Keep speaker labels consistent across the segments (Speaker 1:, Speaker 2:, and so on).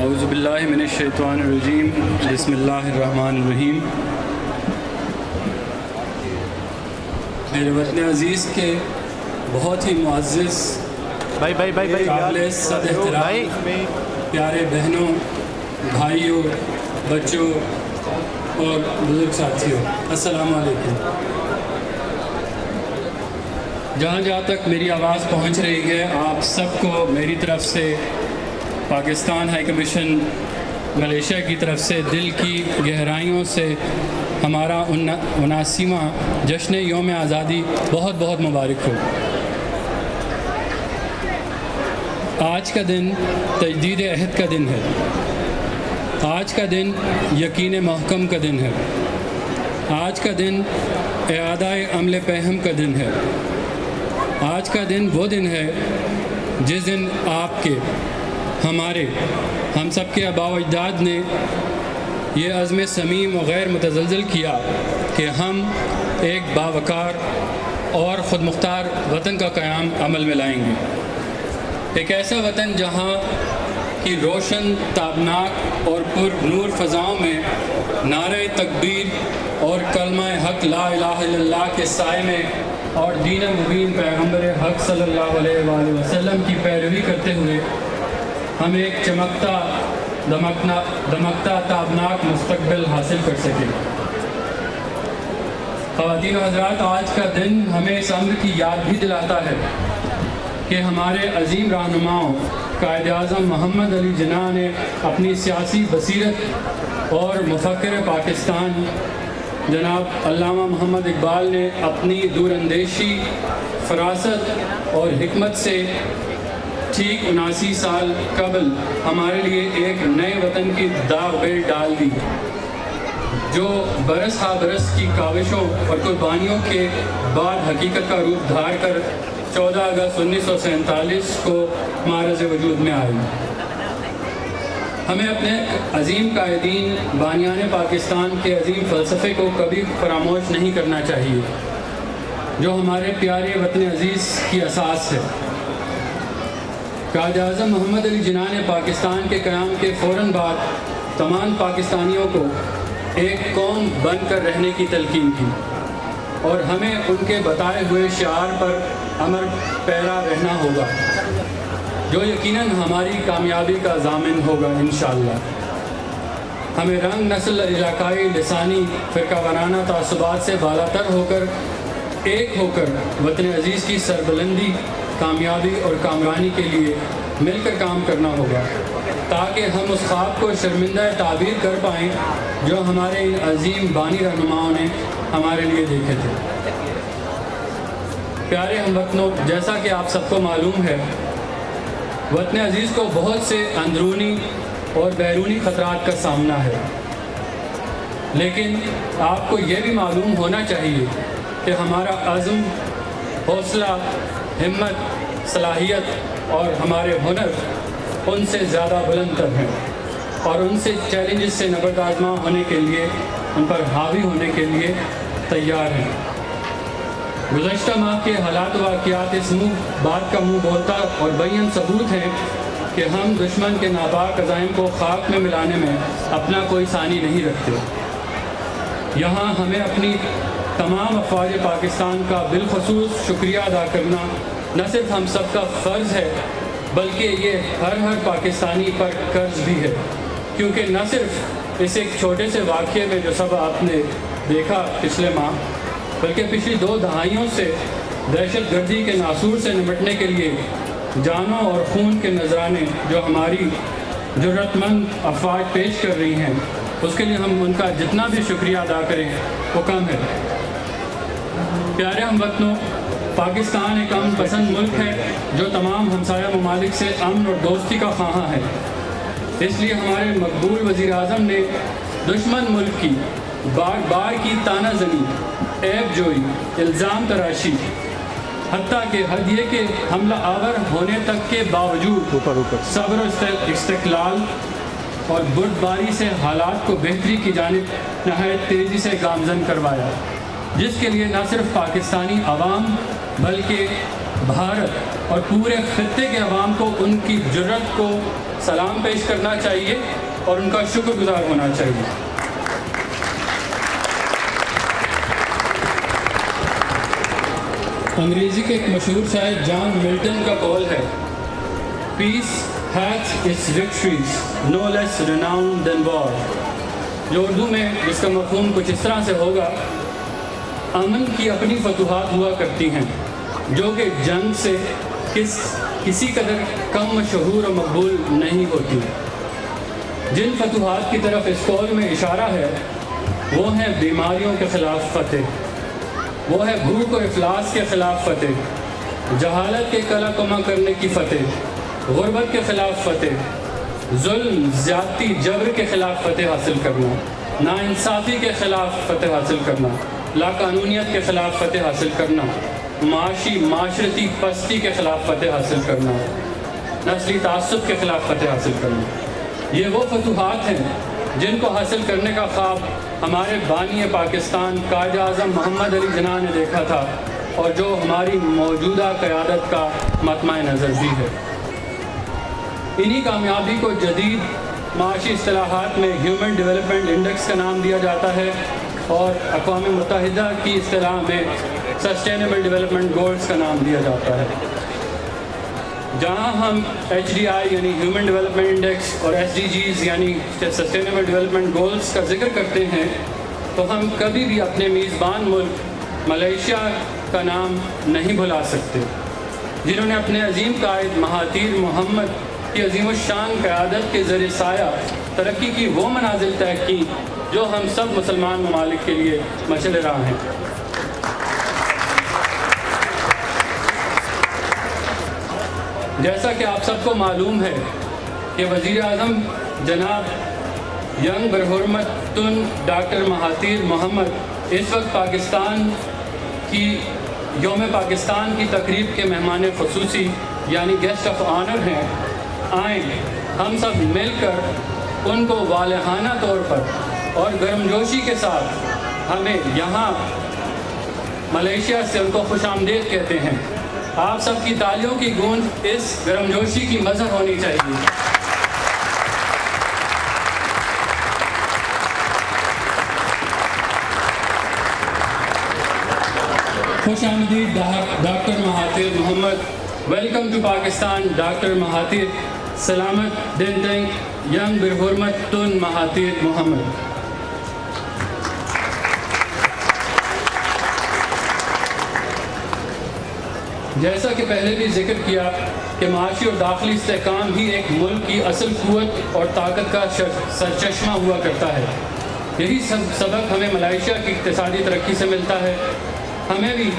Speaker 1: اعوذ باللہ من الشیطان الرجیم بسم اللہ الرحمن الرحیم۔ میرے وطن عزیز کے بہت ہی معزز قابل صد احترام پیارے بہنوں، بھائیوں، بچوں اور بزرگ ساتھیوں، السلام علیکم۔ جہاں جہاں تک میری آواز پہنچ رہی ہے، آپ سب کو میری طرف سے، پاکستان ہائی کمیشن ملیشیا کی طرف سے دل کی گہرائیوں سے ہمارا 79واں جشن یوم آزادی بہت بہت مبارک ہو۔ آج کا دن تجدید عہد کا دن ہے، آج کا دن یقین محکم کا دن ہے، آج کا دن اعادہ عمل پہم کا دن ہے، آج کا دن وہ دن ہے جس دن آپ کے، ہمارے، ہم سب کے آباء و اجداد نے یہ عزم صمیم و غیر متزلزل کیا کہ ہم ایک باوقار اور خود مختار وطن کا قیام عمل میں لائیں گے۔ ایک ایسا وطن جہاں کی روشن، تابناک اور پر نور فضاؤں میں نعرہ تکبیر اور کلمہ حق لا الہ الا اللہ کے سائے میں اور دین مبین پیغمبر حق صلی اللہ علیہ وآلہ وسلم کی پیروی کرتے ہوئے ہم ایک چمکتا دمکتا تابناک مستقبل حاصل کر سکیں۔ خواتین و حضرات، آج کا دن ہمیں اس امر کی یاد بھی دلاتا ہے کہ ہمارے عظیم رہنماؤں قائد اعظم محمد علی جناح نے اپنی سیاسی بصیرت اور مفکر پاکستان جناب علامہ محمد اقبال نے اپنی دور اندیشی، فراست اور حکمت سے ٹھیک 79 سال قبل ہمارے لیے ایک نئے وطن کی داغ بیل ڈال دی، جو برس ہا برس کی کاوشوں اور قربانیوں کے بعد حقیقت کا روپ دھار کر 14 اگست 1947 کو معرض وجود میں آئی۔ ہمیں اپنے عظیم قائدین، بانیان پاکستان کے عظیم فلسفے کو کبھی فراموش نہیں کرنا چاہیے، جو ہمارے پیارے وطن عزیز کی اساس ہے۔ قائد اعظم محمد علی جناح نے پاکستان کے قیام کے فوراً بعد تمام پاکستانیوں کو ایک قوم بن کر رہنے کی تلقین کی اور ہمیں ان کے بتائے ہوئے شعار پر عمل پیرا رہنا ہوگا، جو یقیناً ہماری کامیابی کا ضامن ہوگا انشاءاللہ۔ ہمیں رنگ، نسل، علاقائی، لسانی، فرقہ وارانہ تعصبات سے بالاتر ہو کر، ایک ہو کر وطن عزیز کی سربلندی، کامیابی اور کامرانی کے لیے مل کر کام کرنا ہوگا، تاکہ ہم اس خواب کو شرمندہ تعبیر کر پائیں جو ہمارے ان عظیم بانی رہنماؤں نے ہمارے لیے دیکھے تھے۔ پیارے ہم وطنوں، جیسا کہ آپ سب کو معلوم ہے، وطن عزیز کو بہت سے اندرونی اور بیرونی خطرات کا سامنا ہے، لیکن آپ کو یہ بھی معلوم ہونا چاہیے کہ ہمارا عزم، حوصلہ، ہمت، صلاحیت اور ہمارے ہنر ان سے زیادہ بلند تر ہیں اور ان سے چیلنجز سے نبرد آزما ہونے کے لیے، ان پر حاوی ہونے کے لیے تیار ہیں۔ گزشتہ ماہ کے حالات و واقعات اس بات کا منہ بولتا اور بیان ثبوت ہے کہ ہم دشمن کے ناپاک عزائم کو خاک میں ملانے میں اپنا کوئی ثانی نہیں رکھتے۔ یہاں ہمیں اپنی تمام افواج پاکستان کا بالخصوص شکریہ ادا کرنا نہ صرف ہم سب کا فرض ہے، بلکہ یہ ہر پاکستانی پر قرض بھی ہے، کیونکہ نہ صرف اس ایک چھوٹے سے واقعے میں جو سب آپ نے دیکھا پچھلے ماہ، بلکہ پچھلی 2 دہائیوں سے دہشت گردی کے ناسور سے نمٹنے کے لیے جانوں اور خون کے نذرانے جو ہماری جرأت مند افواج پیش کر رہی ہیں، اس کے لیے ہم ان کا جتنا بھی شکریہ ادا کریں وہ کم ہے۔ پیارے ہم وطنوں، پاکستان ایک امن پسند ملک ہے جو تمام ہمسایہ ممالک سے امن اور دوستی کا خواہاں ہے۔ اس لیے ہمارے مقبول وزیر اعظم نے دشمن ملک کی بار بار کی تانہ زنی، عیب جوئی، الزام تراشی، حتیٰ کہ حد یہ کہ حملہ آور ہونے تک کے باوجود صبر و استقلال اور بردباری سے حالات کو بہتری کی جانب نہایت تیزی سے گامزن کروایا، جس کے لیے نہ صرف پاکستانی عوام بلکہ بھارت اور پورے خطے کے عوام کو ان کی جرأت کو سلام پیش کرنا چاہیے اور ان کا شکر گزار ہونا چاہیے۔ انگریزی کے ایک مشہور شاعر جان ملٹن کا قول ہے، peace hath its victories no less renowned than war, جو اردو میں جس کا مفہوم کچھ اس طرح سے ہوگا، امن کی اپنی فتوحات ہوا کرتی ہیں جو کہ جنگ سے کسی قدر کم مشہور و مقبول نہیں ہوتی۔ جن فتوحات کی طرف اس قول میں اشارہ ہے وہ ہیں بیماریوں کے خلاف فتح، وہ ہے بھوک و افلاس کے خلاف فتح، جہالت کے کلا کما کرنے کی فتح، غربت کے خلاف فتح، ظلم زیادتی جبر کے خلاف فتح حاصل کرنا، ناانصافی کے خلاف فتح حاصل کرنا، لاقانونیت کے خلاف فتح حاصل کرنا، معاشرتی پستی کے خلاف فتح حاصل کرنا، نسلی تعصب کے خلاف فتح حاصل کرنا۔ یہ وہ فتوحات ہیں جن کو حاصل کرنے کا خواب ہمارے بانی پاکستان قائد اعظم محمد علی جناح نے دیکھا تھا اور جو ہماری موجودہ قیادت کا مطمع نظر بھی ہے۔ انہی کامیابی کو جدید معاشی اصطلاحات میں ہیومن ڈیولپمنٹ انڈیکس کا نام دیا جاتا ہے اور اقوام متحدہ کی اصطلاح میں سسٹینیبل ڈیولپمنٹ گولز کا نام دیا جاتا ہے۔ جہاں ہم HDI یعنی ہیومن ڈیولپمنٹ انڈیکس اور SDGs یعنی سسٹینیبل ڈیولپمنٹ گولز کا ذکر کرتے ہیں تو ہم کبھی بھی اپنے میزبان ملک ملیشیا کا نام نہیں بھلا سکتے، جنہوں نے اپنے عظیم قائد مہاتیر محمد کی عظیم الشان قیادت کے ذریعے سایہ ترقی کی وہ منازل طے کی جو ہم سب مسلمان ممالک کے لیے مشعل راہ ہیں۔ جیسا کہ آپ سب کو معلوم ہے کہ وزیر اعظم جناب ینگ برحرمت ڈاکٹر مہاتیر محمد اس وقت پاکستان کی یوم پاکستان کی تقریب کے مہمان خصوصی یعنی گیسٹ آف آنر ہیں۔ آئیں ہم سب مل کر ان کو والہانہ طور پر اور گرمجوشی کے ساتھ ہمیں یہاں ملیشیا سے ان کو خوش آمدید کہتے ہیں۔ آپ سب کی تالیوں کی گونج اس گرمجوشی کی مظہر ہونی چاہیے۔ خوش آمدید doctor Mahathir Mohamad, welcome to Pakistan doctor Mahathir, سلامت دن دنگ ینگ برحرمت مہاتیر محمد۔ جیسا کہ پہلے بھی ذکر کیا کہ معاشی اور داخلی استحکام ہی ایک ملک کی اصل قوت اور طاقت کا سرچشمہ ہوا کرتا ہے۔ یہی سبق ہمیں ملائیشیا کی اقتصادی ترقی سے ملتا ہے۔ ہمیں بھی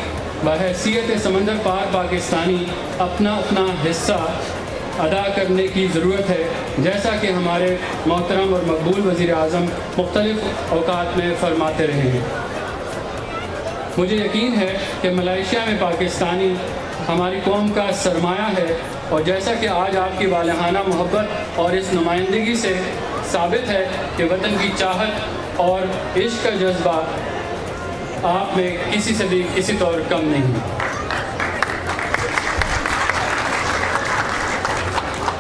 Speaker 1: بحیثیت سمندر پار پاکستانی اپنا حصہ ادا کرنے کی ضرورت ہے، جیسا کہ ہمارے محترم اور مقبول وزیر اعظم مختلف اوقات میں فرماتے رہے ہیں۔ مجھے یقین ہے کہ ملائیشیا میں پاکستانی ہماری قوم کا سرمایہ ہے، اور جیسا کہ آج آپ کی والہانہ محبت اور اس نمائندگی سے ثابت ہے کہ وطن کی چاہت اور عشق کا جذبہ آپ میں کسی سے بھی کسی طور کم نہیں۔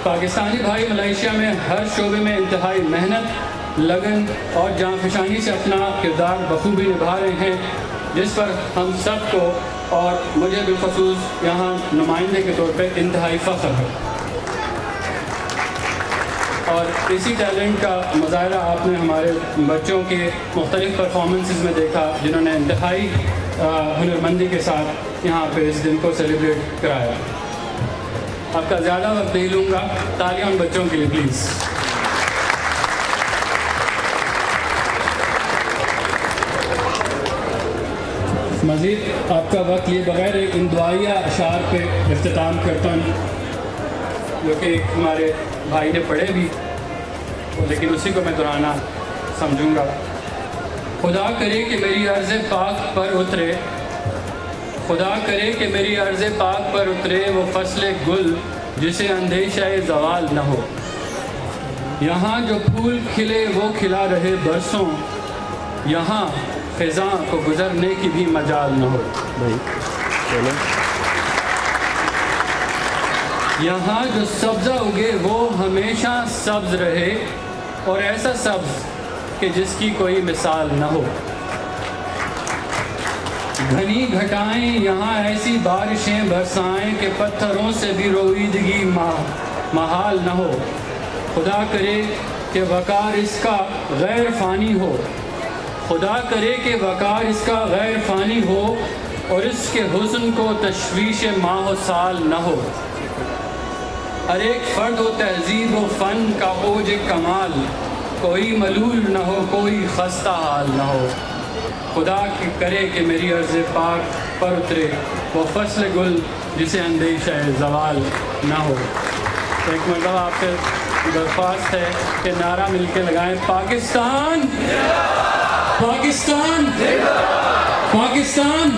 Speaker 1: پاکستانی بھائی ملائیشیا میں ہر شعبے میں انتہائی محنت، لگن اور جانفشانی سے اپنا کردار بخوبی نبھا رہے ہیں، جس پر ہم سب کو اور مجھے بالخصوص یہاں نمائندے کے طور پہ انتہائی فخر ہے۔ اور اسی ٹیلنٹ کا مظاہرہ آپ نے ہمارے بچوں کے مختلف پرفارمنسز میں دیکھا، جنہوں نے انتہائی ہنرمندی کے ساتھ یہاں پہ اس دن کو سیلیبریٹ کرایا۔ آپ کا زیادہ وقت نہیں لوں گا، تالیاں ان بچوں کے لیے پلیز۔ مزید آپ کا وقت لیے بغیر ایک ان دعائیہ اشعار پہ اختتام کرتا ہوں، جو کہ ہمارے بھائی نے پڑھے بھی، لیکن اسی کو میں دہرانا سمجھوں گا۔ خدا کرے کہ میری عرض پاک پر اترے، خدا کرے کہ میری عرض پاک پر اترے وہ فصل گل جسے اندیشہ زوال نہ ہو، یہاں جو پھول کھلے وہ کھلا رہے برسوں، یہاں خزاں کو گزرنے کی بھی مجال نہ ہو۔ یہاں جو سبزہ اگے وہ ہمیشہ سبز رہے، اور ایسا سبز کہ جس کی کوئی مثال نہ ہو۔ گھنی گھٹائیں یہاں ایسی بارشیں برسائیں کہ پتھروں سے بھی رویدگی محال نہ ہو۔ خدا کرے کہ وقار اس کا غیر فانی ہو، خدا کرے کہ وقار اس کا غیر فانی ہو، اور اس کے حسن کو تشویش ماہ و سال نہ ہو۔ ہر ایک فرد و تہذیب و فن کا اوج کمال، کوئی ملول نہ ہو، کوئی خستہ حال نہ ہو۔ خدا کرے کہ میری عرض پاک پر اترے وہ فصل گل جسے اندیشہ زوال نہ ہو۔ ایک مرتبہ آپ سے درخواست ہے کہ نعرہ مل کے لگائیں، پاکستان پاکستان پاکستان۔